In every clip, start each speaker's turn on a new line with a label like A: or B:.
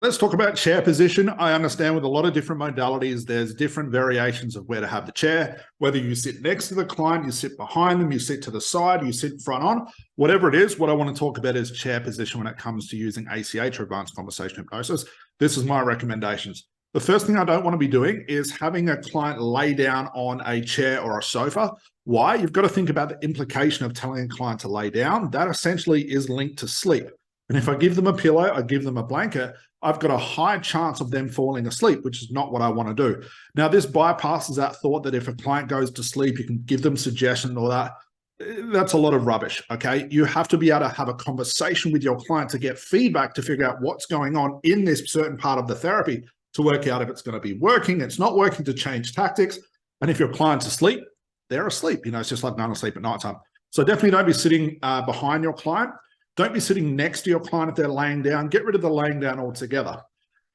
A: Let's talk about chair position. I understand with a lot of different modalities, there's different variations of where to have the chair, whether you sit next to the client, you sit behind them, you sit to the side, you sit front on, whatever it is. What I want to talk about is chair position when it comes to using ACH or advanced conversational hypnosis. This is my recommendations. The first thing I don't want to be doing is having a client lay down on a chair or a sofa. Why? You've got to think about the implication of telling a client to lay down. That essentially is linked to sleep. And if I give them a pillow, I give them a blanket, I've got a high chance of them falling asleep, which is not what I want to do. Now, this bypasses that thought that if a client goes to sleep, you can give them suggestions or that. That's a lot of rubbish, okay? You have to be able to have a conversation with your client to get feedback to figure out what's going on in this certain part of the therapy to work out if it's going to be working, it's not working, to change tactics. And if your client's asleep, they're asleep. You know, it's just like going to sleep at nighttime. So definitely don't be sitting behind your client. Don't be sitting next to your client if they're laying down. Get rid of the laying down altogether.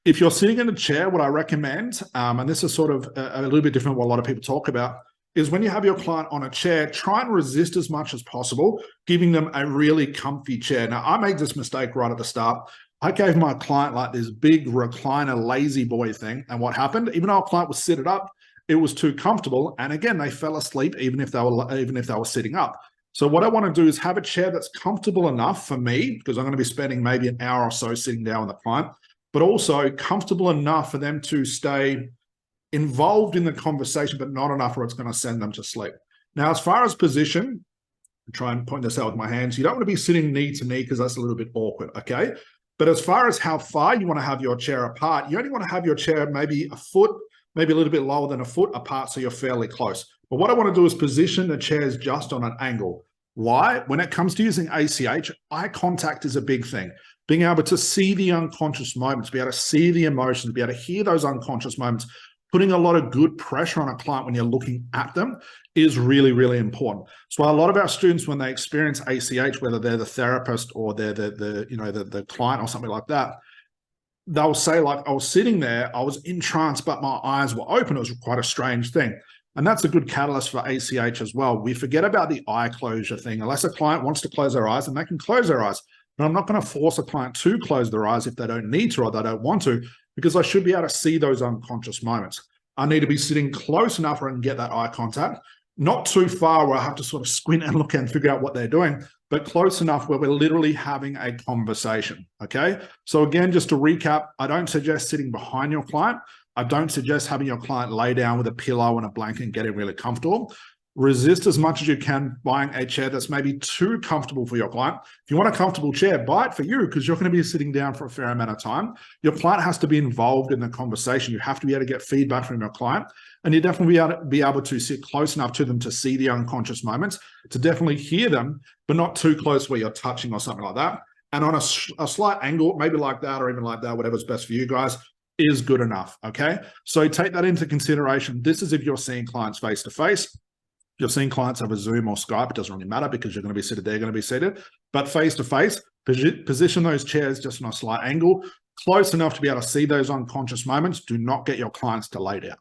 A: If you're sitting in a chair, what I recommend, and this is sort of a little bit different what a lot of people talk about, is when you have your client on a chair, try and resist as much as possible, giving them a really comfy chair. Now, I made this mistake right at the start. I gave my client like this big recliner lazy boy thing. And what happened? Even though our client was seated up, it was too comfortable. And again, they fell asleep even if they were sitting up. So what I want to do is have a chair that's comfortable enough for me, because I'm going to be spending maybe an hour or so sitting down with the client, but also comfortable enough for them to stay involved in the conversation, but not enough where it's going to send them to sleep. Now, as far as position, I'll try and point this out with my hands. You don't want to be sitting knee to knee because that's a little bit awkward, okay? But as far as how far you want to have your chair apart, you only want to have your chair maybe a foot, maybe a little bit lower than a foot apart, so you're fairly close. But what I want to do is position the chairs just on an angle. Why? When it comes to using ACH, eye contact is a big thing. Being able to see the unconscious moments, be able to see the emotions, be able to hear those unconscious moments, putting a lot of good pressure on a client when you're looking at them is really, really important. So a lot of our students, when they experience ACH, whether they're the therapist or they're the client or something like that, they'll say, like, I was sitting there, I was in trance, but my eyes were open. It was quite a strange thing. And that's a good catalyst for ACH as well. We forget about the eye closure thing. Unless a client wants to close their eyes, and they can close their eyes. But I'm not going to force a client to close their eyes if they don't need to or they don't want to, because I should be able to see those unconscious moments. I need to be sitting close enough where I can get that eye contact, not too far where I have to sort of squint and look and figure out what they're doing, but close enough where we're literally having a conversation, okay? So again, just to recap, I don't suggest sitting behind your client. I don't suggest having your client lay down with a pillow and a blanket and getting really comfortable. Resist as much as you can buying a chair that's maybe too comfortable for your client. If you want a comfortable chair, buy it for you, because you're going to be sitting down for a fair amount of time. Your client has to be involved in the conversation. You have to be able to get feedback from your client, and you definitely be able to sit close enough to them to see the unconscious moments, to definitely hear them, but not too close where you're touching or something like that. And on a slight angle, maybe like that or even like that, whatever's best for you guys, is good enough, okay? So take that into consideration. This is if you're seeing clients face-to-face. If you're seeing clients over Zoom or Skype, it doesn't really matter because you're going to be seated, they're going to be seated. But face-to-face, position those chairs just on a slight angle, close enough to be able to see those unconscious moments. Do not get your clients to lay down.